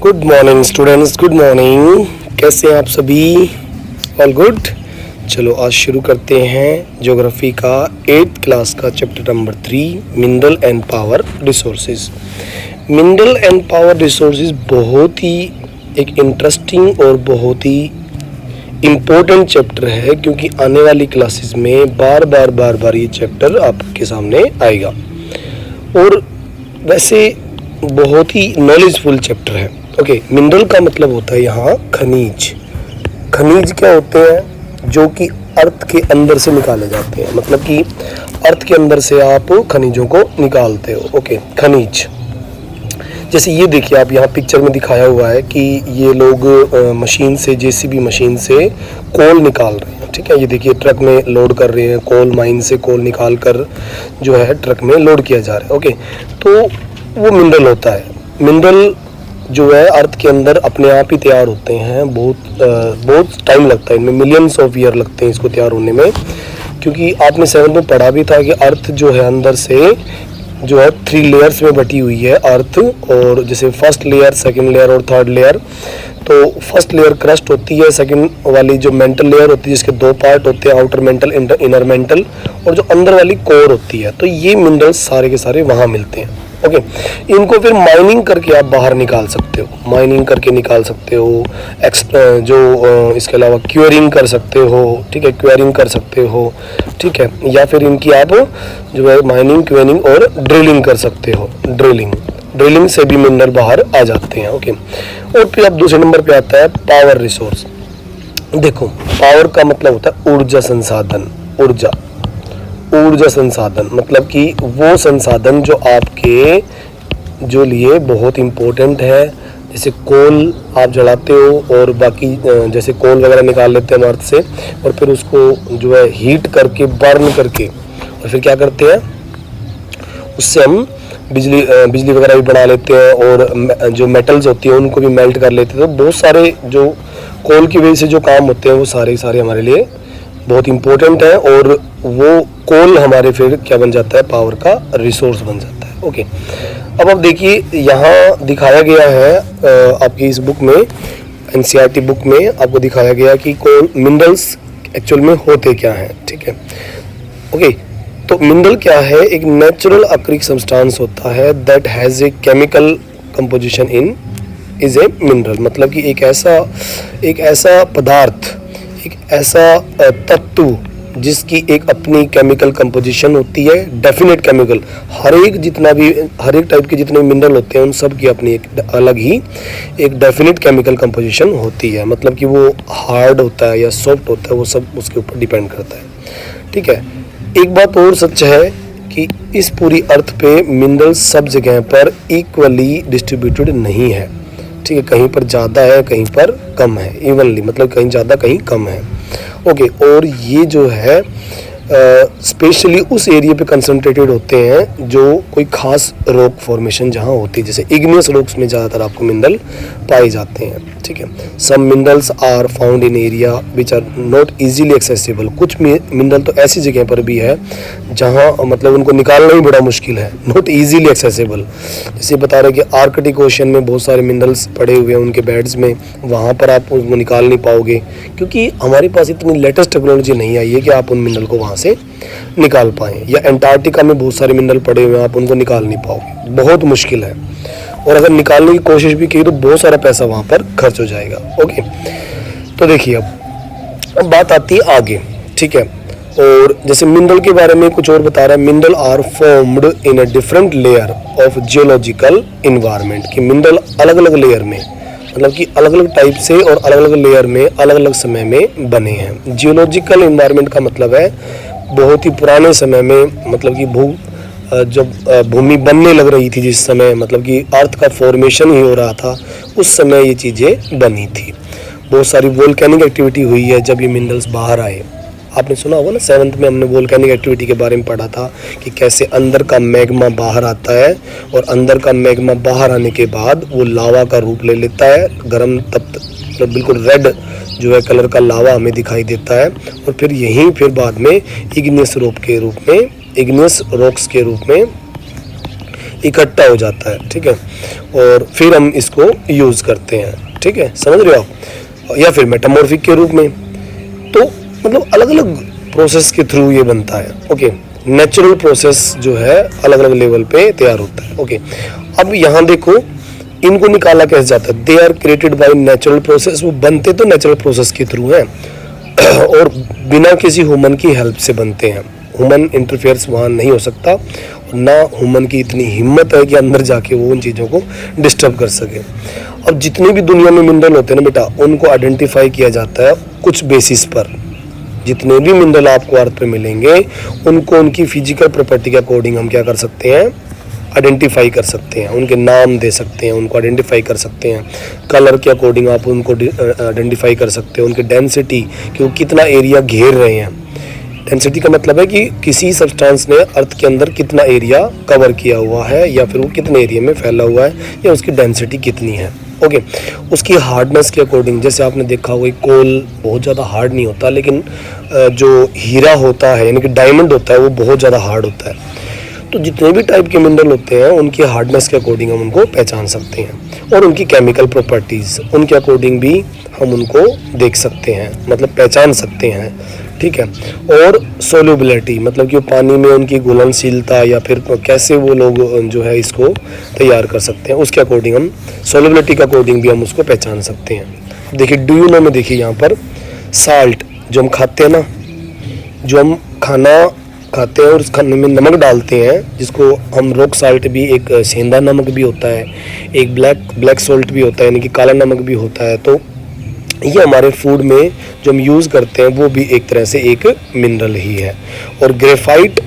Good morning students, good morning. कैसे हैं आप सभी? All good. चलो आज शुरू करते हैं ज्योग्राफी का 8th क्लास का chapter number 3 mineral and power resources. Mineral and power resources बहुत ही एक इंटरेस्टिंग और बहुत ही इम्पोर्टेंट चैप्टर है, क्योंकि आने वाली क्लासेस में बार बार ये चैप्टर आपके सामने आएगा और वैसे बहुत ही नॉलेजफुल चैप्टर है। ओके, मिनरल का मतलब होता है यहाँ खनिज। खनिज क्या होते हैं? जो कि अर्थ के अंदर से निकाले जाते हैं, मतलब कि अर्थ के अंदर से आप खनिजों को निकालते हो। ओके, खनिज जैसे ये देखिए, आप यहाँ पिक्चर में दिखाया हुआ है कि ये लोग मशीन से, जेसीबी मशीन से कोल निकाल रहे हैं। ठीक है, ये देखिए ट्रक में लोड कर रहे हैं, कोल माइन से कोल निकाल कर जो है ट्रक में लोड किया जा रहा है। ओके, तो वो मिनरल होता है। मिनरल जो है अर्थ के अंदर अपने आप ही तैयार होते हैं। बहुत टाइम लगता है इनमें, मिलियंस ऑफ ईयर लगते हैं इसको तैयार होने में, क्योंकि आपने 7th में पढ़ा भी था कि अर्थ जो है अंदर से जो है 3 लेयर्स में बटी हुई है अर्थ। और जैसे फर्स्ट लेयर, सेकंड लेयर और थर्ड लेयर। तो फर्स्ट लेयर क्रस्ट होती है, सेकंड वाली जो मेंटल लेयर होती है जिसके 2 पार्ट होते हैं, आउटर मेंटल, इनर मेंटल, और जो अंदर वाली कोर होती है। तो ये मिनरल्स सारे के सारे वहाँ मिलते हैं। ओके, इनको फिर माइनिंग करके आप बाहर निकाल सकते हो, माइनिंग करके निकाल सकते हो। इसके अलावा क्यूरिंग कर सकते हो। ठीक है, क्यूरिंग कर सकते हो। ठीक है, या फिर इनकी आप जो है माइनिंग, क्यूरिंग और ड्रिलिंग कर सकते हो। ड्रिलिंग से भी मिनरल बाहर आ जाते हैं। ओके, और फिर अब दूसरे नंबर पे आता है पावर रिसोर्स। देखो, पावर का मतलब होता है ऊर्जा संसाधन। ऊर्जा संसाधन मतलब कि वो संसाधन जो आपके जो लिए बहुत इम्पोर्टेंट है। जैसे कोल आप जलाते हो और बाकी जैसे कोल वगैरह निकाल लेते हैं अर्थ से, और फिर उसको जो है हीट करके, बर्न करके, और फिर क्या करते हैं, उससे हम बिजली वगैरह भी बना लेते हैं, और जो मेटल्स होती हैं उनको भी मेल्ट कर लेते हैं। तो बहुत सारे जो कोल की वजह से जो काम होते हैं वो सारे हमारे लिए बहुत इम्पोर्टेंट है, और वो कोल हमारे फिर क्या बन जाता है, पावर का रिसोर्स बन जाता है। ओके, अब आप देखिए यहाँ दिखाया गया है आपकी इस बुक में, एनसीईआरटी बुक में आपको दिखाया गया कि कोल मिनरल्स एक्चुअल में होते क्या हैं। ठीक है, ओके, तो मिनरल क्या है? एक नेचुरल अक्रिक सब्सटेंस होता है that has a chemical composition in is a mineral. मतलब कि एक ऐसा पदार्थ, एक ऐसा तत्व जिसकी एक अपनी केमिकल कंपोजिशन होती है, डेफिनेट केमिकल। हर एक टाइप के जितने मिनरल होते हैं उन सब की अपनी एक अलग ही एक डेफिनेट केमिकल कंपोजिशन होती है। मतलब कि वो हार्ड होता है या सॉफ्ट होता है, वो सब उसके ऊपर डिपेंड करता है। ठीक है, एक बात और सच है कि इस पूरी अर्थ पे मिनरल सब जगह पर इक्वली डिस्ट्रीब्यूटेड नहीं है। ठीक है, कहीं पर ज़्यादा है, कहीं पर कम है, इवनली, मतलब कहीं ज़्यादा कहीं कम है। ओके, और ये जो है स्पेशली उस एरिया पे कंसंट्रेटेड होते हैं जो कोई खास रॉक फॉर्मेशन जहाँ होती है, जैसे इग्नियस रॉक्स में ज़्यादातर आपको मिनरल पाए जाते हैं। ठीक है, some minerals are found in area which are not easily accessible. कुछ मिनरल तो ऐसी जगह पर भी है जहाँ मतलब उनको निकालना ही बड़ा मुश्किल है, नॉट इजीली एक्सेसिबल। जैसे बता रहे कि आर्कटिक ओशन में बहुत सारे मिनरल्स पड़े हुए हैं उनके बेड्स में, वहाँ पर आप उनको निकाल नहीं पाओगे, क्योंकि हमारे पास इतनी लेटेस्ट टेक्नोलॉजी नहीं आई है कि आप उन मिनरल को वहाँ से निकाल पाएँ। या एंटार्क्टिका में बहुत सारे मिनरल पड़े हुए हैं, आप उनको निकाल नहीं पाओगे, बहुत मुश्किल है। और अगर निकालने की कोशिश भी की तो बहुत सारा पैसा वहाँ पर खर्च हो जाएगा। ओके, तो देखिए अब बात आती है आगे। ठीक है, और जैसे मिनरल के बारे में कुछ और बता रहा है, mineral are formed in a different layer of geological environment. कि मिनरल अलग अलग लेयर में, मतलब कि अलग अलग टाइप से और अलग अलग लेयर में अलग अलग समय में बने हैं। जियोलॉजिकल इन्वायरमेंट का मतलब है बहुत ही पुराने समय में, मतलब कि जब भूमि बनने लग रही थी जिस समय, मतलब कि अर्थ का फॉर्मेशन ही हो रहा था, उस समय ये चीज़ें बनी थी। बहुत सारी वोल्केनिक एक्टिविटी हुई है जब ये मिनरल्स बाहर आए। आपने सुना होगा ना, 7th में हमने वोल्केनिक एक्टिविटी के बारे में पढ़ा था कि कैसे अंदर का मैग्मा बाहर आता है, और अंदर का मैग्मा बाहर आने के बाद वो लावा का रूप ले लेता है, गर्म तप्त, मतलब बिल्कुल रेड जो है कलर का लावा हमें दिखाई देता है। और फिर बाद में इग्नियस रॉक्स के रूप में इकट्ठा हो जाता है, ठीक है, और फिर हम इसको यूज़ करते हैं, ठीक है, समझ रहे हो आप, या फिर मेटामॉर्फिक के रूप में। तो मतलब अलग अलग प्रोसेस के थ्रू ये बनता है। ओके, नेचुरल प्रोसेस जो है अलग अलग लेवल पे तैयार होता है। ओके, अब यहाँ देखो इनको निकाला कैसे जाता है, they are created by natural process, वो बनते तो नेचुरल प्रोसेस के थ्रू हैं और बिना किसी ह्यूमन की हेल्प से बनते हैं। ह्यूमन इंटरफेयर्स वहाँ नहीं हो सकता, और ना ह्यूमन की इतनी हिम्मत है कि अंदर जाके वो उन चीज़ों को डिस्टर्ब कर सके। अब जितने भी दुनिया में मिनरल होते हैं ना बेटा, उनको आइडेंटिफाई किया जाता है कुछ बेसिस पर। जितने भी मिनरल आपको अर्थ पे मिलेंगे उनको उनकी फिजिकल प्रॉपर्टी के अकॉर्डिंग हम क्या कर सकते हैं, आइडेंटिफाई कर सकते हैं, उनके नाम दे सकते हैं, उनको आइडेंटिफाई कर सकते हैं। कलर के अकॉर्डिंग आप उनको आइडेंटिफाई कर सकते हैं, उनके डेंसिटी कि वो कितना एरिया घेर रहे हैं। डेंसिटी का मतलब है कि किसी सब्सटेंस ने अर्थ के अंदर कितना एरिया कवर किया हुआ है, या फिर वो कितने एरिया में फैला हुआ है, या उसकी डेंसिटी कितनी है। ओके, उसकी हार्डनेस के अकॉर्डिंग, जैसे आपने देखा होगा कोल बहुत ज़्यादा हार्ड नहीं होता, लेकिन जो हीरा होता है यानी कि डायमंड होता है वो बहुत ज़्यादा हार्ड होता है। तो जितने भी टाइप के मिनरल होते हैं उनकी हार्डनेस के अकॉर्डिंग हम उनको पहचान सकते हैं, और उनकी केमिकल प्रॉपर्टीज़ उनके अकॉर्डिंग भी हम उनको देख सकते हैं, मतलब पहचान सकते हैं, ठीक है। और सोल्युबिलिटी मतलब कि पानी में उनकी घुलनशीलता, या फिर कैसे वो लोग जो है इसको तैयार कर सकते हैं, उसके अकॉर्डिंग हम सोल्युबिलिटी के अकॉर्डिंग भी हम उसको पहचान सकते हैं। देखिए डू यू नो में देखिए यहाँ पर साल्ट जो हम खाते हैं ना, जो हम खाना खाते हैं और उस खाने में नमक डालते हैं, जिसको हम रॉक साल्ट भी, एक सेंधा नमक भी होता है, एक ब्लैक सॉल्ट भी होता है यानी कि काला नमक भी होता है। तो ये हमारे फूड में जो हम यूज़ करते हैं वो भी एक तरह से एक मिनरल ही है। और ग्रेफाइट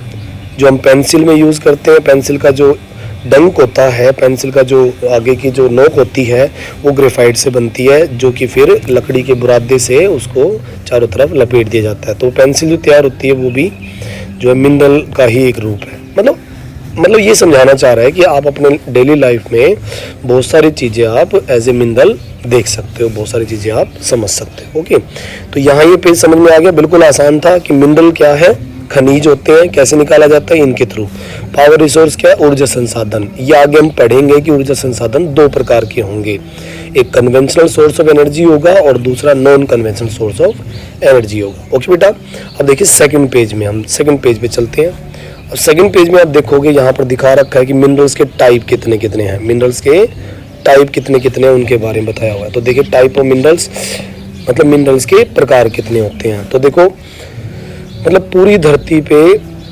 जो हम पेंसिल में यूज़ करते हैं, पेंसिल का जो डंक होता है, पेंसिल का जो आगे की जो नोक होती है वो ग्रेफाइट से बनती है, जो कि फिर लकड़ी के बुरादे से उसको चारों तरफ लपेट दिया जाता है। तो पेंसिल जो तैयार होती है वो भी जो है मिनरल का ही एक रूप है। मतलब ये समझाना चाह रहा है कि आप अपने डेली लाइफ में बहुत सारी चीज़ें आप एज ए मिनरल देख सकते हो, बहुत सारी चीज़ें आप समझ सकते हो। ओके, तो यहाँ ये पेज समझ में आ गया, बिल्कुल आसान था कि मिनरल क्या है, खनिज होते हैं, कैसे निकाला जाता है, इनके थ्रू। पावर रिसोर्स क्या है, ऊर्जा संसाधन। ये आगे हम पढ़ेंगे कि ऊर्जा संसाधन दो प्रकार के होंगे, एक कन्वेंशनल सोर्स ऑफ एनर्जी होगा और दूसरा non conventional source of energy होगा। ओके बेटा, अब देखिए सेकंड पेज में, हम सेकंड पेज पे चलते हैं। और सेकंड पेज में आप देखोगे यहाँ पर दिखा रखा है कि मिनरल्स के टाइप कितने कितने हैं, मिनरल्स के टाइप कितने कितने हैं उनके बारे में बताया हुआ है। तो देखिए टाइप ऑफ मिनरल्स मतलब मिनरल्स के प्रकार कितने होते हैं। तो देखो मतलब पूरी धरती पे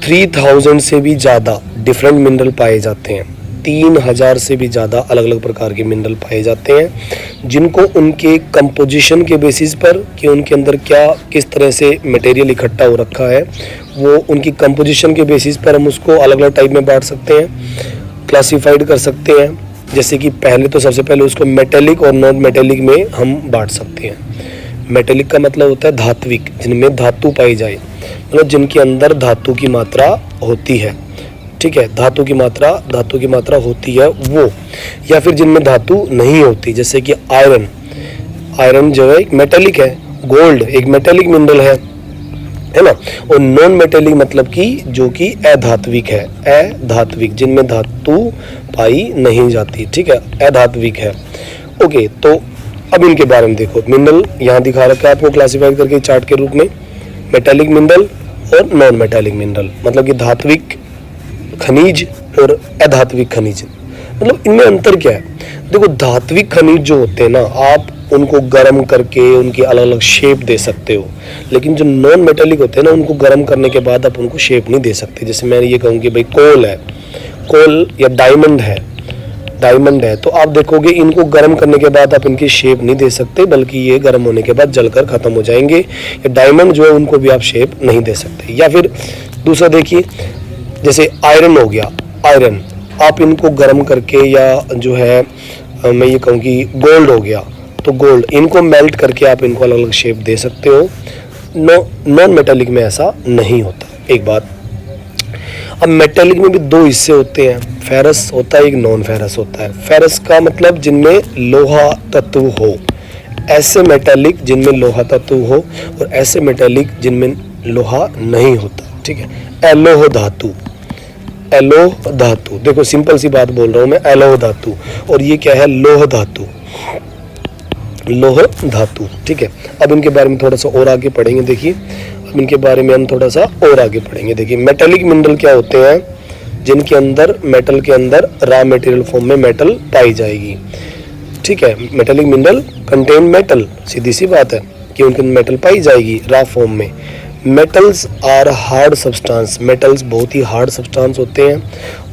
3000 से भी ज़्यादा डिफरेंट मिनरल पाए जाते हैं, 3000 से भी ज़्यादा अलग अलग प्रकार के मिनरल पाए जाते हैं, जिनको उनके कंपोजिशन के बेसिस पर कि उनके अंदर क्या किस तरह से मटेरियल इकट्ठा हो रखा है, वो उनकी कंपोजिशन के बेसिस पर हम उसको अलग अलग टाइप में बांट सकते हैं, क्लासिफाइड कर सकते हैं। जैसे कि पहले तो सबसे पहले उसको मेटेलिक और नॉन मेटेलिक में हम बांट सकते हैं। मेटेलिक का मतलब होता है धात्विक, जिनमें धातु पाई जाए, मतलब जिनके अंदर धातु की मात्रा होती है, ठीक है, धातु की मात्रा होती है वो, या फिर जिनमें धातु नहीं होती, जैसे कि आयरन जो है एक मेटेलिक है, गोल्ड एक मेटेलिक मिनरल है ना। और नॉन मेटेलिक मतलब कि जो कि अधात्विक है, अधात्विक जिनमें धातु पाई नहीं जाती, ठीक है, अधात्विक है। ओके, तो अब इनके बारे में देखो, मिनरल यहाँ दिखा रखा है आपको क्लासिफाई करके चार्ट के रूप में, मेटेलिक मिनरल और नॉन मेटेलिक मिनरल, मतलब कि धात्विक खनिज और अधात्विक खनिज। मतलब इनमें अंतर क्या है, देखो धात्विक खनिज जो होते हैं ना, आप उनको गर्म करके उनकी अलग अलग शेप दे सकते हो, लेकिन जो नॉन मेटेलिक होते हैं ना, उनको गर्म करने के बाद आप उनको शेप नहीं दे सकते। जैसे मैं ये कहूँ कि भाई कोल या डायमंड है, तो आप देखोगे इनको गर्म करने के बाद आप इनकी शेप नहीं दे सकते, बल्कि ये गर्म होने के बाद जलकर खत्म हो जाएंगे। या डायमंड जो है उनको भी आप शेप नहीं दे सकते। या फिर दूसरा देखिए, जैसे आयरन हो गया, आयरन आप इनको गर्म करके, या जो है मैं ये कहूँ कि गोल्ड हो गया, तो गोल्ड इनको मेल्ट करके आप इनको अलग अलग शेप दे सकते हो। नॉन मेटेलिक में ऐसा नहीं होता। एक बात, अब मेटेलिक में भी दो हिस्से होते हैं, फेरस होता है, एक नॉन फेरस होता है। फेरस का मतलब जिनमें लोहा तत्व हो, ऐसे मेटेलिक जिनमें लोहा तत्व हो, और ऐसे मेटेलिक जिनमें लोहा नहीं होता, ठीक है, अलोह धातु, एलोह धातु। देखो सिंपल सी बात बोल रहा हूँ मैं, एलोह धातु। और ये क्या है? लोह धातु, लोह धातु। ठीक है, अब इनके बारे में थोड़ा सा और आगे पढ़ेंगे। देखिए अब इनके बारे में हम थोड़ा सा और आगे पढ़ेंगे। देखिए मेटेलिक मिनरल क्या होते हैं? जिनके अंदर मेटल के अंदर रॉ मटेरियल फॉर्म में मेटल पाई जाएगी। ठीक है, मेटेलिक मिनरल कंटेन मेटल, सीधी सी बात है कि उनके अंदर मेटल पाई जाएगी रॉ फॉर्म में। Metals are hard substance, metals बहुत ही हार्ड सब्सटेंस होते हैं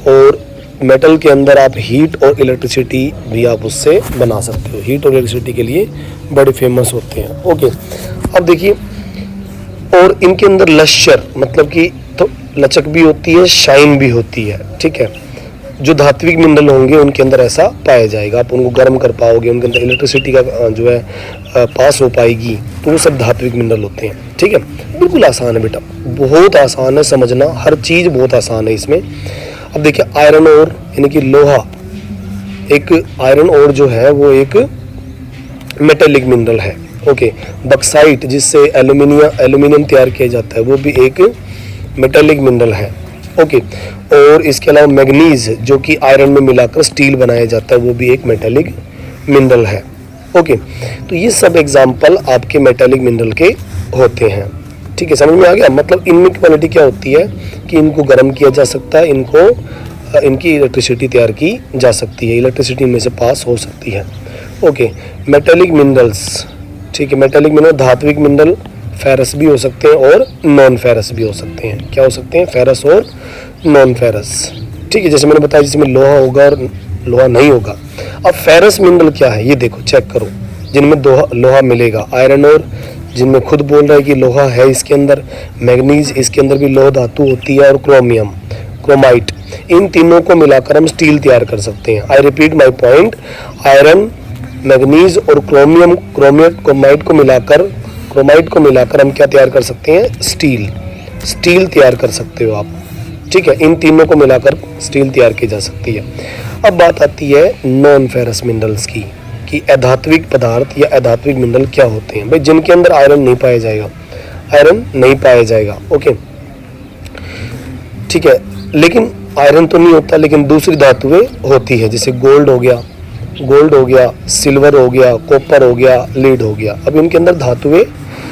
और मेटल के अंदर आप हीट और इलेक्ट्रिसिटी भी आप उससे बना सकते हो। हीट और इलेक्ट्रिसिटी के लिए बड़े फेमस होते हैं। ओके, अब देखिए और इनके अंदर लश्चर मतलब कि तो लचक भी होती है, शाइन भी होती है। ठीक है, जो धात्विक मिनरल होंगे उनके अंदर ऐसा पाया जाएगा। आप उनको गर्म कर पाओगे, उनके अंदर इलेक्ट्रिसिटी का जो है पास हो पाएगी, तो वो सब धात्विक मिनरल होते हैं। ठीक है, बिल्कुल आसान है बेटा, बहुत आसान है समझना, हर चीज़ बहुत आसान है इसमें। अब देखिए आयरन ओर यानी कि लोहा, एक आयरन ओर जो है वो एक मेटेलिक मिनरल है। ओके, बक्साइट जिससे एल्यूमिनियम तैयार किया जाता है वो भी एक मेटेलिक मिनरल है। ओके, और इसके अलावा मैग्नीज जो कि आयरन में मिलाकर स्टील बनाया जाता है वो भी एक मेटेलिक मिनरल है। ओके, तो ये सब एग्जाम्पल आपके मेटेलिक मिनरल के होते हैं। ठीक है, समझ में आ गया? मतलब इनमें क्वालिटी क्या होती है कि इनको गर्म किया जा सकता है, इनकी इलेक्ट्रिसिटी तैयार की जा सकती है, इलेक्ट्रिसिटी में से पास हो सकती है। Okay, metallic minerals. ठीक है, मेटेलिक मिनरल धात्विक मिनरल फेरस भी हो सकते हैं और नॉन फेरस भी हो सकते हैं। क्या हो सकते हैं? फेरस और नॉन फेरस। ठीक है, जैसे मैंने बताया जिसमें लोहा होगा और लोहा नहीं होगा। अब फेरस मिनरल क्या है ये देखो, चेक करो, जिनमें लोहा मिलेगा, आयरन और जिनमें खुद बोल रहा है कि लोहा है इसके अंदर, मैग्नीज इसके अंदर भी लोह धातु होती है और क्रोमियम, क्रोमाइट, इन तीनों को मिलाकर हम स्टील तैयार कर सकते हैं। I repeat my point, iron, manganese और क्रोमाइट को मिलाकर हम क्या तैयार कर सकते हैं? स्टील तैयार कर सकते हो आप। ठीक है, इन तीनों को मिलाकर स्टील तैयार की जा सकती है। अब बात आती है नॉन फेरस मिनरल्स की, कि अधात्विक पदार्थ या अधात्विक मिनरल क्या होते हैं। भाई जिनके अंदर आयरन नहीं पाया जाएगा। ओके, ठीक है, लेकिन आयरन तो नहीं होता, लेकिन दूसरी धातुएं होती है, जैसे गोल्ड हो गया, सिल्वर हो गया, कॉपर हो गया, लीड हो गया। अब इनके अंदर धातुएं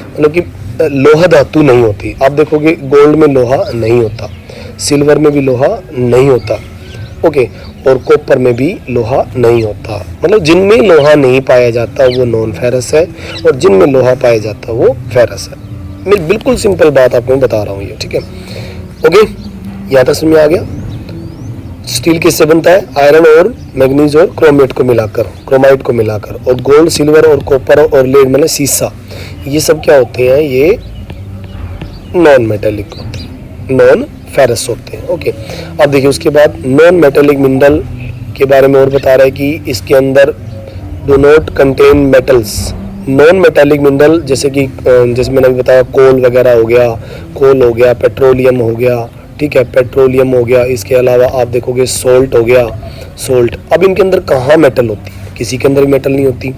मतलब कि लोहा धातु नहीं होती। आप देखोगे गोल्ड में लोहा नहीं होता, सिल्वर में भी लोहा नहीं होता। ओके, और कॉपर में भी लोहा नहीं होता। मतलब जिनमें लोहा नहीं पाया जाता वो नॉन फेरस है और जिनमें लोहा पाया जाता वो फेरस है। मैं बिल्कुल सिंपल बात आपको बता रहा हूँ ये। ठीक है, ओके, यहाँ तक समझ में आ गया? स्टील किससे बनता है? आयरन और मैग्नीज और क्रोमाइट को मिलाकर। और गोल्ड, सिल्वर और कॉपर और लेड मतलब सीसा, ये सब क्या होते हैं? ये नॉन मेटेलिक होते हैं, नॉन फेरस होते हैं। ओके, अब देखिए उसके बाद नॉन मेटेलिक मिनरल के बारे में और बता रहा है कि इसके अंदर do not contain metals. Non metallic mineral जैसे मैंने अभी बताया, कोल वगैरह हो गया, पेट्रोलियम हो गया। ठीक है, पेट्रोलियम हो गया। इसके अलावा आप देखोगे सोल्ट हो गया, सोल्ट। अब इनके अंदर कहाँ मेटल होती है? किसी के अंदर मेटल नहीं होती।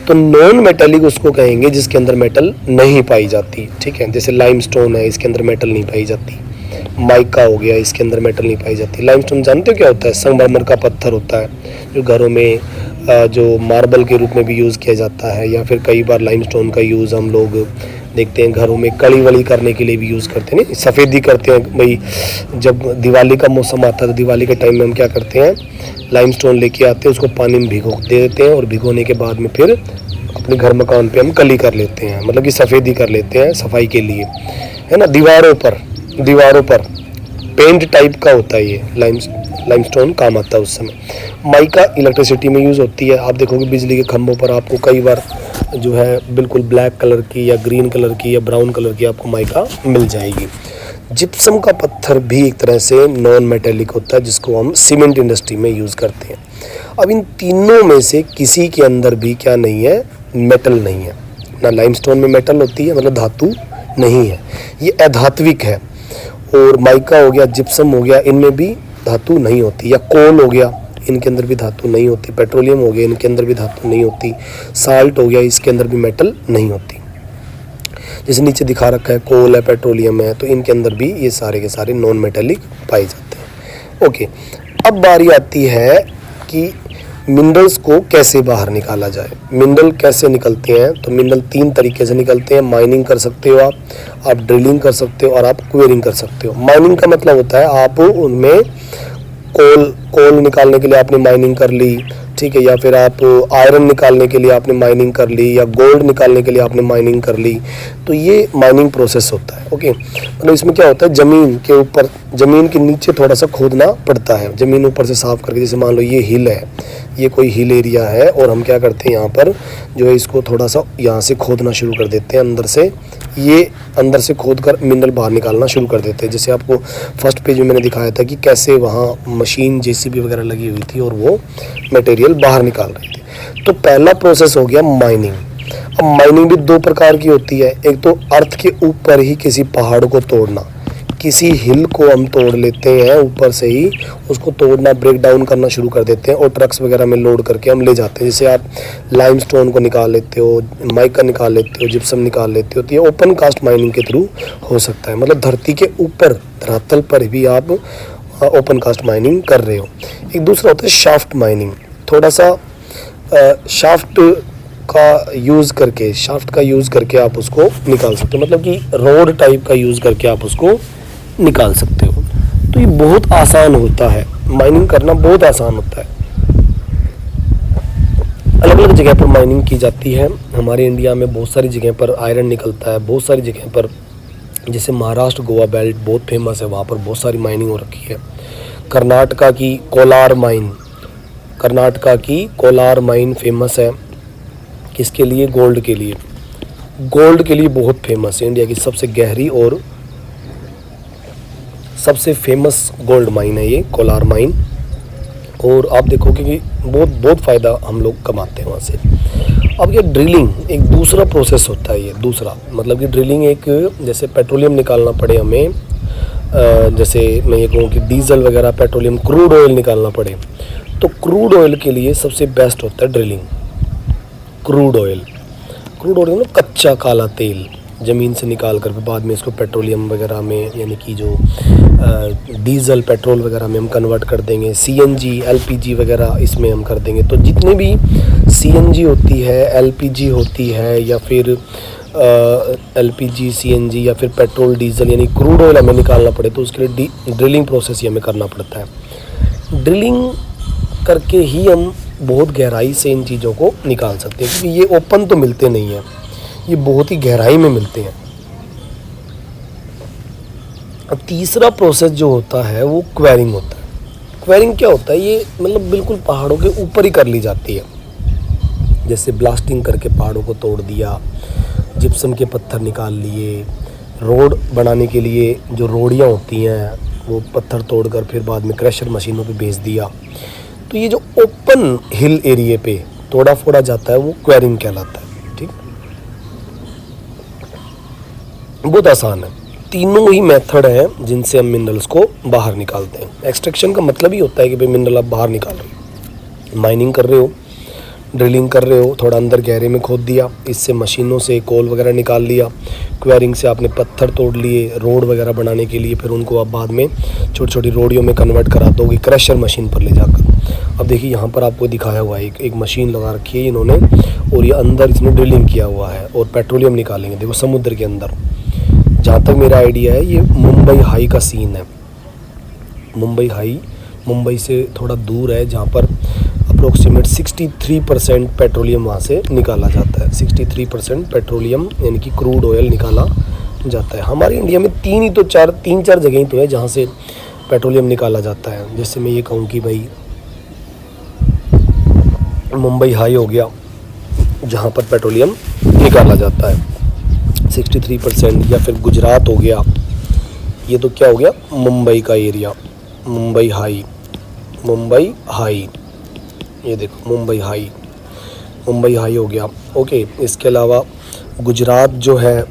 तो नॉन मेटेलिक उसको कहेंगे जिसके अंदर मेटल नहीं पाई जाती। ठीक है, जैसे लाइमस्टोन है, इसके अंदर मेटल नहीं पाई जाती। माइका हो गया, इसके अंदर मेटल नहीं पाई जाती। लाइमस्टोन जानते हो क्या होता है? संगमरमर का पत्थर होता है जो घरों में जो मार्बल के रूप में भी यूज़ किया जाता है, या फिर कई बार लाइमस्टोन का यूज़ हम लोग देखते हैं घरों में कड़ी वड़ी करने के लिए भी यूज़ करते हैं, सफ़ेदी करते हैं। भाई जब दिवाली का मौसम आता है तो दिवाली के टाइम में हम क्या करते हैं? लाइमस्टोन लेके आते हैं, उसको पानी में भिगो देते हैं और भिगोने के बाद में फिर अपने घर मकान पे हम कली कर लेते हैं, मतलब कि सफ़ेदी कर लेते हैं सफाई के लिए, है ना। दीवारों पर पेंट टाइप का होता है ये लाइमस्टोन, काम आता है उस समय। माइका इलेक्ट्रिसिटी में यूज़ होती है। आप देखोगे बिजली के खंभों पर आपको कई बार जो है बिल्कुल ब्लैक कलर की या ग्रीन कलर की या ब्राउन कलर की आपको माइका मिल जाएगी। जिप्सम का पत्थर भी एक तरह से नॉन मेटेलिक होता है जिसको हम सीमेंट इंडस्ट्री में यूज़ करते हैं। अब इन तीनों में से किसी के अंदर भी क्या नहीं है? मेटल नहीं है। ना लाइमस्टोन में मेटल होती है, मतलब धातु नहीं है, ये अधात्विक है। और माइका हो गया, जिप्सम हो गया, इनमें भी धातु नहीं होती। या कोल हो गया, इनके अंदर भी धातु नहीं होती। पेट्रोलियम हो गया, इनके अंदर भी धातु नहीं होती। साल्ट हो गया, इसके अंदर भी मेटल नहीं होती। जैसे नीचे दिखा रखा है, कोल है, पेट्रोलियम है, तो इनके अंदर भी ये सारे के सारे नॉन मेटेलिक पाए जाते हैं। ओके, अब बारी आती है कि मिनरल्स को कैसे बाहर निकाला जाए। मिनरल कैसे निकलते हैं, तो मिनरल 3 तरीके से निकलते हैं। माइनिंग कर सकते हो आप ड्रिलिंग कर सकते हो और आप क्वेरिंग कर सकते हो। माइनिंग का मतलब होता है आप उनमें कोल निकालने के लिए आपने माइनिंग कर ली, ठीक है, या फिर आप आयरन निकालने के लिए आपने माइनिंग कर ली, या गोल्ड निकालने के लिए आपने माइनिंग कर ली। तो ये माइनिंग प्रोसेस होता है। ओके, मतलब इसमें क्या होता है, ज़मीन के ऊपर, ज़मीन के नीचे थोड़ा सा खोदना पड़ता है, ज़मीन ऊपर से साफ़ करके। जैसे मान लो ये हिल है, ये कोई हिल एरिया है, और हम क्या करते हैं यहाँ पर जो है इसको थोड़ा सा यहाँ से खोदना शुरू कर देते हैं अंदर से। ये अंदर से खोद कर मिनरल बाहर निकालना शुरू कर देते हैं। जैसे आपको फर्स्ट पेज में मैंने दिखाया था कि कैसे वहाँ मशीन जेसीबी वगैरह लगी हुई थी और वो मटेरियल बाहर निकाल रही थी। तो पहला प्रोसेस हो गया माइनिंग। अब माइनिंग भी 2 प्रकार की होती है। एक तो अर्थ के ऊपर ही किसी पहाड़ को तोड़ना, किसी हिल को हम तोड़ लेते हैं ऊपर से ही, उसको तोड़ना, ब्रेक डाउन करना शुरू कर देते हैं और ट्रक्स वगैरह में लोड करके हम ले जाते हैं। जैसे आप लाइमस्टोन को निकाल लेते हो, माइका निकाल लेते हो, जिप्सम निकाल लेते हो। तो ये ओपन कास्ट माइनिंग के थ्रू हो सकता है, मतलब धरती के ऊपर, धरातल पर भी आप ओपन कास्ट माइनिंग कर रहे हो। एक दूसरा होता है शाफ्ट माइनिंग। थोड़ा सा शाफ्ट का यूज़ करके आप उसको निकाल सकते हो, मतलब कि रोड टाइप का यूज़ करके आप उसको निकाल सकते हो। तो ये बहुत आसान होता है, माइनिंग करना बहुत आसान होता है। अलग अलग जगह पर माइनिंग की जाती है। हमारे इंडिया में बहुत सारी जगह पर आयरन निकलता है, बहुत सारी जगह पर, जैसे महाराष्ट्र गोवा बेल्ट बहुत फेमस है, वहाँ पर बहुत सारी माइनिंग हो रखी है। कर्नाटका की कोलार माइन फेमस है। किसके लिए? गोल्ड के लिए। गोल्ड के लिए बहुत फेमस है, इंडिया की सबसे गहरी और सबसे फेमस गोल्ड माइन है ये कोलार माइन। और आप देखोगे कि बहुत फ़ायदा हम लोग कमाते हैं वहाँ से। अब ये ड्रिलिंग एक दूसरा प्रोसेस होता है। ये दूसरा मतलब कि ड्रिलिंग एक, जैसे पेट्रोलियम निकालना पड़े हमें, जैसे मैं ये कहूँ कि डीजल वगैरह, पेट्रोलियम, क्रूड ऑयल निकालना पड़े, तो क्रूड ऑयल के लिए सबसे बेस्ट होता है ड्रिलिंग। क्रूड ऑयल मतलब कच्चा काला तेल ज़मीन से निकाल कर बाद में इसको पेट्रोलियम वगैरह में, यानी कि जो डीज़ल पेट्रोल वगैरह में हम कन्वर्ट कर देंगे। सीएनजी एलपीजी वगैरह इसमें हम कर देंगे। तो जितने भी सीएनजी होती है, एलपीजी होती है, या फिर एलपीजी, सीएनजी, या फिर पेट्रोल, डीजल, यानी क्रूड ऑयल हमें निकालना पड़े, तो उसके लिए ड्रिलिंग प्रोसेस ही हमें करना पड़ता है। ड्रिलिंग करके ही हम बहुत गहराई से इन चीज़ों को निकाल सकते हैं, क्योंकि ये ओपन तो मिलते नहीं हैं, ये बहुत ही गहराई में मिलते हैं। अब तीसरा प्रोसेस जो होता है वो क्वेरिंग होता है। क्वेरिंग क्या होता है? ये मतलब बिल्कुल पहाड़ों के ऊपर ही कर ली जाती है। जैसे ब्लास्टिंग करके पहाड़ों को तोड़ दिया, जिप्सम के पत्थर निकाल लिए, रोड बनाने के लिए जो रोड़ियाँ होती हैं वो पत्थर तोड़कर फिर बाद में क्रशर मशीनों पे भेज दिया। तो ये जो ओपन हिल एरिया पे तोड़ा फोड़ा जाता है वो क्वेरिंग कहलाता है। ठीक, बहुत आसान है। तीनों ही मेथड हैं जिनसे हम मिनरल्स को बाहर निकालते हैं। एक्सट्रैक्शन का मतलब ही होता है कि भाई मिनरल आप बाहर निकाल रहे हो। माइनिंग कर रहे हो, ड्रिलिंग कर रहे हो, थोड़ा अंदर गहरे में खोद दिया, इससे मशीनों से कोल वगैरह निकाल लिया। क्वेरिंग से आपने पत्थर तोड़ लिए रोड वगैरह बनाने के लिए, फिर उनको आप बाद में छोटी छोटी रोडियों में कन्वर्ट करा दोगे क्रशर मशीन पर ले जाकर। अब देखिए यहाँ पर आपको दिखाया हुआ है एक मशीन लगा रखी है इन्होंने, और ये अंदर इसमें ड्रिलिंग किया हुआ है और पेट्रोलियम निकालेंगे। देखो समुद्र के अंदर, जहाँ तक मेरा आइडिया है ये मुंबई हाई का सीन है। मुंबई हाई मुंबई से थोड़ा दूर है, जहाँ पर अप्रोक्सीमेट 63% पेट्रोलियम वहाँ से निकाला जाता है। 63% पेट्रोलियम यानी कि क्रूड ऑयल निकाला जाता है। हमारे इंडिया में तीन चार जगह ही तो है जहाँ से पेट्रोलियम निकाला जाता है। जैसे मैं ये कहूँ कि भाई मुंबई हाई हो गया जहाँ पर पेट्रोलियम निकाला जाता है 63%, या फिर गुजरात हो गया, ये तो क्या हो गया मुंबई का एरिया, मुंबई हाई, ये देखो मुंबई हाई हो गया। ओके, इसके अलावा गुजरात जो है,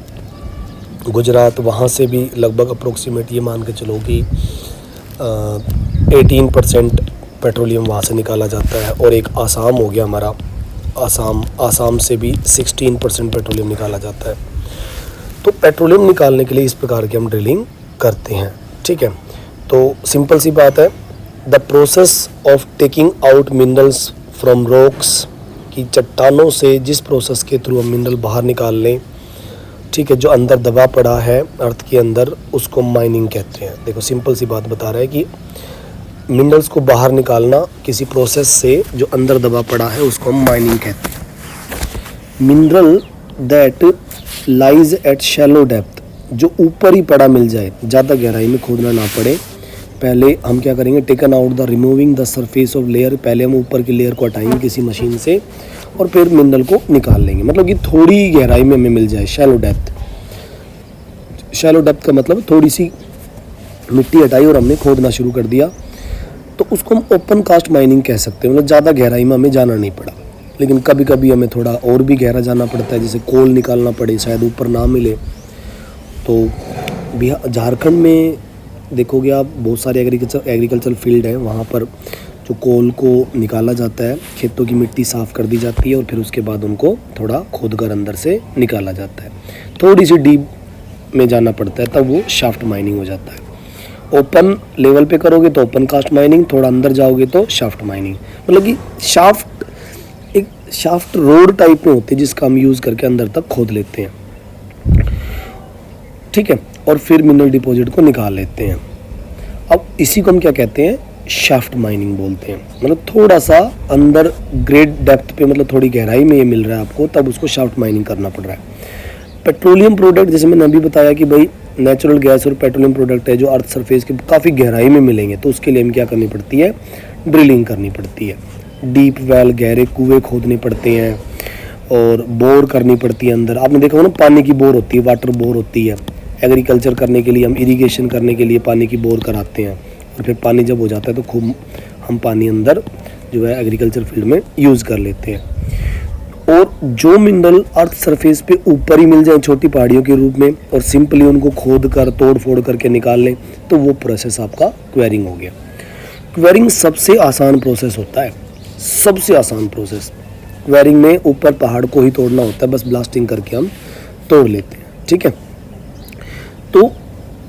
गुजरात वहाँ से भी लगभग अप्रोक्सीमेट ये मान के चलो कि 18% पेट्रोलियम वहाँ से निकाला जाता है। और एक आसाम हो गया हमारा, आसाम से भी 16% पेट्रोलियम निकाला जाता है। तो पेट्रोलियम निकालने के लिए इस प्रकार की हम ड्रिलिंग करते हैं। ठीक है, तो सिंपल सी बात है, the process of taking out minerals from rocks, कि चट्टानों से जिस प्रोसेस के थ्रू हम मिनरल बाहर निकाल लें, ठीक है, जो अंदर दबा पड़ा है अर्थ के अंदर, उसको माइनिंग कहते हैं। देखो सिंपल सी बात बता रहा है कि मिनरल्स को बाहर निकालना किसी प्रोसेस से जो अंदर दबा पड़ा है उसको हम माइनिंग कहते हैं। Mineral that lies at shallow depth, जो ऊपर ही पड़ा मिल जाए, ज़्यादा गहराई में खोदना ना पड़े, पहले हम क्या करेंगे, taken out the removing the surface of layer, पहले हम ऊपर की लेयर को हटाएंगे किसी मशीन से और फिर मिनरल को निकाल लेंगे। मतलब कि थोड़ी गहराई में हमें मिल जाए, शैलो डेप्थ। शैलो डेप्थ का मतलब थोड़ी सी मिट्टी हटाई और हमने खोदना शुरू कर दिया, तो उसको हम ओपन कास्ट माइनिंग कह सकते हैं। मतलब ज़्यादा गहराई में हमें जाना नहीं पड़ा। लेकिन कभी कभी हमें थोड़ा और भी गहरा जाना पड़ता है, जैसे कोल निकालना पड़े, शायद ऊपर ना मिले। तो बिहार झारखंड में देखोगे आप, बहुत सारे एग्रीकल्चर फील्ड है, वहाँ पर जो कोल को निकाला जाता है, खेतों की मिट्टी साफ़ कर दी जाती है और फिर उसके बाद उनको थोड़ा खोदकर अंदर से निकाला जाता है। थोड़ी सी डीप में जाना पड़ता है, तब वो शाफ्ट माइनिंग हो जाता है। ओपन लेवल पे करोगे तो ओपन कास्ट माइनिंग, थोड़ा अंदर जाओगे तो शाफ्ट माइनिंग। मतलब कि शाफ्ट एक शाफ्ट रोड टाइप में होती है जिसका हम यूज़ करके अंदर तक खोद लेते हैं, ठीक है, और फिर मिनरल डिपॉजिट को निकाल लेते हैं। अब इसी को हम क्या कहते हैं, शाफ्ट माइनिंग बोलते हैं। मतलब थोड़ा सा अंदर ग्रेट डेप्थ पे, मतलब थोड़ी गहराई में ये मिल रहा है आपको, तब उसको शाफ्ट माइनिंग करना पड़ रहा है। पेट्रोलियम प्रोडक्ट, जैसे मैंने अभी बताया कि भाई नेचुरल गैस और पेट्रोलियम प्रोडक्ट है जो अर्थ सरफेस के काफ़ी गहराई में मिलेंगे, तो उसके लिए हम क्या करनी पड़ती है, ड्रिलिंग करनी पड़ती है। डीप वेल, गहरे कुएँ खोदने पड़ते हैं और बोर करनी पड़ती है अंदर। आपने देखा होगा ना, पानी की बोर होती है, वाटर बोर होती है। एग्रीकल्चर करने के लिए, हम इरिगेशन करने के लिए पानी की बोर कराते हैं और फिर पानी जब हो जाता है तो खूब हम पानी अंदर जो है एग्रीकल्चर फील्ड में यूज़ कर लेते हैं। और जो मिनरल अर्थ सरफेस पे ऊपर ही मिल जाए छोटी पहाड़ियों के रूप में और सिंपली उनको खोद कर तोड़ फोड़ करके निकाल लें, तो वो प्रोसेस आपका क्वेरिंग हो गया। क्वेरिंग सबसे आसान प्रोसेस होता है, सबसे आसान प्रोसेस। क्वेरिंग में ऊपर पहाड़ को ही तोड़ना होता है, बस ब्लास्टिंग करके हम तोड़ लेते हैं, ठीक है। तो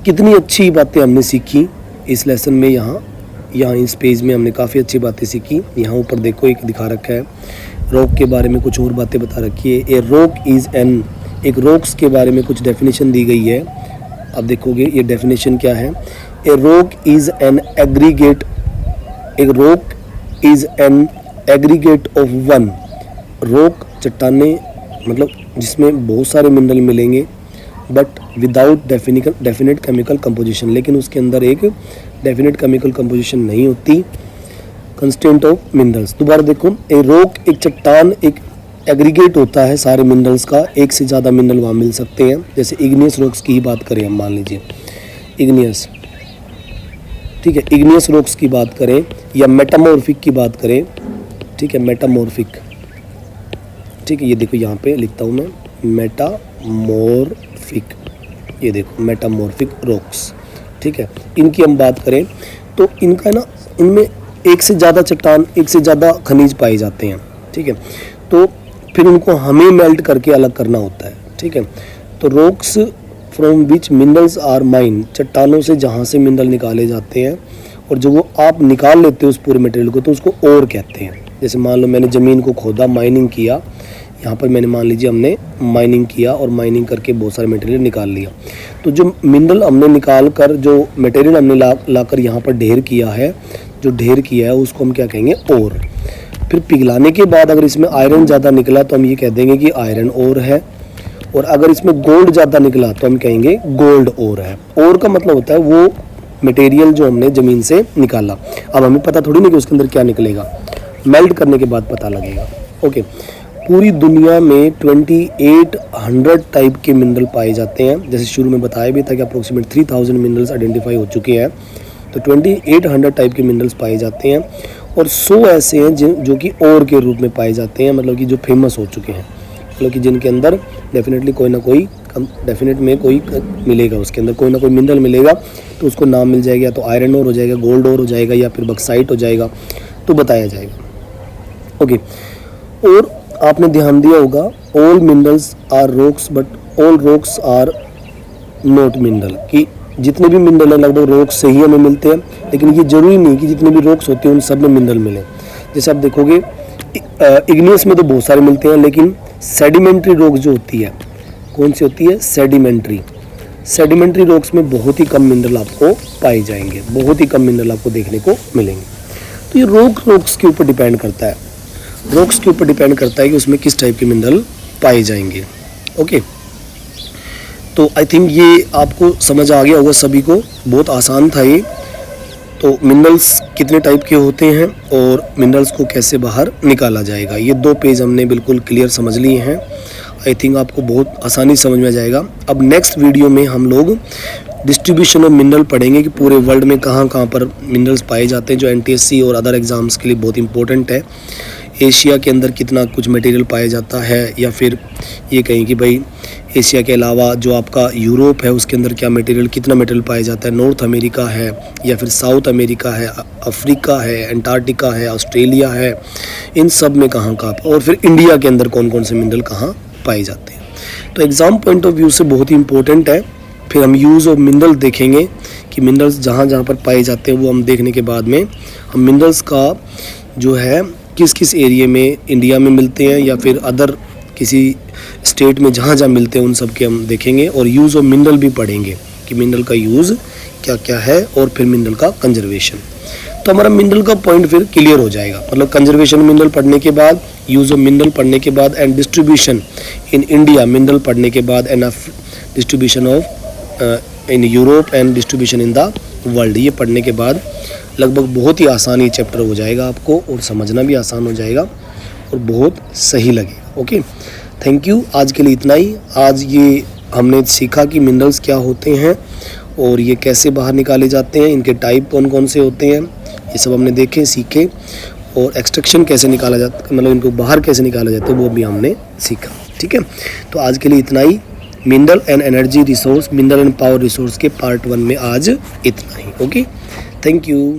कितनी अच्छी बातें हमने सीखी इस लेसन में। यहाँ इस पेज में हमने काफ़ी अच्छी बातें सीखी। यहाँ ऊपर देखो एक दिखा रखा है, रॉक के बारे में कुछ और बातें बता रखी है। ए रॉक इज़ एन, एक रॉक्स के बारे में कुछ डेफिनेशन दी गई है। अब देखोगे ये डेफिनेशन क्या है। A rock is an aggregate, एक rock is an aggregate of one, rock चट्टाने मतलब जिसमें बहुत सारे मिनरल मिलेंगे but without definite chemical composition, लेकिन उसके अंदर एक डेफिनेट केमिकल कंपोजिशन नहीं होती, कंस्टेंट ऑफ मिनरल्स। दोबारा देखो, ए रॉक एक चट्टान एक एग्रीगेट होता है सारे मिनरल्स का, एक से ज़्यादा मिनरल वहाँ मिल सकते हैं। जैसे इग्नियस रॉक्स की ही बात करें हम, मान लीजिए इग्नियस, ठीक है, इग्नियस रॉक्स की बात करें या मेटामॉर्फिक की बात करें, ठीक है, मेटामॉर्फिक, ठीक है, ये देखो यहाँ पे लिखता हूँ मैं, मेटामॉर्फिक, ये देखो मेटामॉर्फिक रॉक्स, ठीक है। इनकी हम बात करें तो इनका ना, इनमें एक से ज़्यादा चट्टान, एक से ज़्यादा खनिज पाए जाते हैं, ठीक है। तो फिर उनको हमें मेल्ट करके अलग करना होता है, ठीक है। तो rocks from which minerals are mine, चट्टानों से जहाँ से मिनरल निकाले जाते हैं और जो वो आप निकाल लेते हो उस पूरे मटेरियल को, तो उसको ओर कहते हैं। जैसे मान लो मैंने ज़मीन को खोदा, माइनिंग किया, यहाँ पर मैंने मान लीजिए हमने माइनिंग किया और माइनिंग करके बहुत सारे मटेरियल निकाल लिया, तो जो मिनरल हमने निकाल कर, जो मटेरियल हमने लाकर यहाँ पर ढेर किया है, जो ढेर किया है उसको हम क्या कहेंगे, ओर। फिर पिघलाने के बाद अगर इसमें आयरन ज़्यादा निकला तो हम ये कह देंगे कि आयरन ओर है, और अगर इसमें गोल्ड ज़्यादा निकला तो हम कहेंगे गोल्ड ओर है। ओर का मतलब होता है वो मटेरियल जो हमने ज़मीन से निकाला। अब हमें पता थोड़ी नहीं कि उसके अंदर क्या निकलेगा, मेल्ट करने के बाद पता लगेगा, ओके। पूरी दुनिया में 2800 टाइप के मिनरल पाए जाते हैं। जैसे शुरू में बताया भी था कि अप्रोक्सीमेट 3000 मिनरल्स आइडेंटिफाई हो चुके हैं, तो 2800 टाइप के मिनरल्स पाए जाते हैं और 100 ऐसे हैं जो कि ओर के रूप में पाए जाते हैं, मतलब कि जो फेमस हो चुके हैं, मतलब कि जिनके अंदर डेफिनेटली कोई ना कोई डेफिनेट में कोई मिलेगा, उसके अंदर कोई ना कोई मिनरल मिलेगा, तो उसको नाम मिल जाएगा, या तो आयरन ओर हो जाएगा, गोल्ड ओर हो जाएगा, या फिर बक्साइट हो जाएगा, तो बताया जाएगा, ओके। और आपने ध्यान दिया होगा, all minerals are rocks but all rocks are not mineral, कि जितने भी मिनरल हैं लगभग रॉक्स से ही हमें मिलते हैं, लेकिन ये ज़रूरी नहीं कि जितने भी रॉक्स होते हैं उन सब में मिनरल मिले। जैसे आप देखोगे इग्नियस में तो बहुत सारे मिलते हैं, लेकिन सेडिमेंट्री रॉक्स जो होती है, कौन सी होती है? सेडिमेंट्री रॉक्स में बहुत ही कम मिनरल आपको पाए जाएंगे, बहुत ही कम मिनरल आपको देखने को मिलेंगे। तो ये रॉक्स के ऊपर डिपेंड करता है, रॉक्स के ऊपर डिपेंड करता है कि उसमें किस टाइप के मिनरल पाए जाएंगे। ओके, तो आई थिंक ये आपको समझ आ गया होगा सभी को, बहुत आसान था ये। तो मिनरल्स कितने टाइप के होते हैं और मिनरल्स को कैसे बाहर निकाला जाएगा, ये 2 पेज हमने बिल्कुल क्लियर समझ लिए हैं। आई थिंक आपको बहुत आसानी समझ में आ जाएगा। अब नेक्स्ट वीडियो में हम लोग डिस्ट्रीब्यूशन ऑफ मिनरल पढ़ेंगे कि पूरे वर्ल्ड में कहाँ कहाँ पर मिनरल्स पाए जाते हैं, जो NTSC और अदर एग्ज़ाम्स के लिए बहुत इंपॉर्टेंट है। एशिया के अंदर कितना कुछ मटेरियल पाया जाता है, या फिर ये कहें कि भाई एशिया के अलावा जो आपका यूरोप है उसके अंदर क्या मटेरियल, कितना मटेरियल पाया जाता है, नॉर्थ अमेरिका है या फिर साउथ अमेरिका है, अफ्रीका है, एंटार्क्टिका है, ऑस्ट्रेलिया है, इन सब में कहाँ कहाँ, और फिर इंडिया के अंदर कौन कौन से मिनरल कहाँ पाए जाते हैं। तो एग्ज़ाम पॉइंट ऑफ व्यू से बहुत ही इंपॉर्टेंट है। फिर हम यूज़ ऑफ मिनरल देखेंगे कि मिनरल्स जहाँ जहाँ पर पाए जाते हैं वो हम देखने के बाद में हम मिनरल्स का जो है किस किस एरिया में इंडिया में मिलते हैं या फिर अदर किसी स्टेट में जहाँ जहाँ मिलते हैं उन सब के हम देखेंगे, और यूज़ ऑफ मिनरल भी पढ़ेंगे कि मिनरल का यूज़ क्या क्या है, और फिर मिनरल का कंजर्वेशन। तो हमारा मिनरल का पॉइंट फिर क्लियर हो जाएगा, मतलब कंजर्वेशन मिनरल पढ़ने के बाद, यूज़ ऑफ मिनरल पढ़ने के बाद, and distribution in India mineral पढ़ने के बाद, and distribution of in Europe and distribution in the world, ये पढ़ने के बाद लगभग बहुत ही आसान ये चैप्टर हो जाएगा आपको, और समझना भी आसान हो जाएगा और बहुत सही लगेगा। Okay, thank you. आज के लिए इतना ही। आज ये हमने सीखा कि मिनरल्स क्या होते हैं और ये कैसे बाहर निकाले जाते हैं, इनके टाइप कौन कौन से होते हैं, ये सब हमने देखे, सीखे, और एक्सट्रैक्शन कैसे निकाला जाता है, मतलब इनको बाहर कैसे निकाला जाता है वो भी हमने सीखा। ठीक है, तो आज के लिए इतना ही। Mineral and energy resource, mineral and power resource के पार्ट 1 में आज इतना ही। Okay, thank you.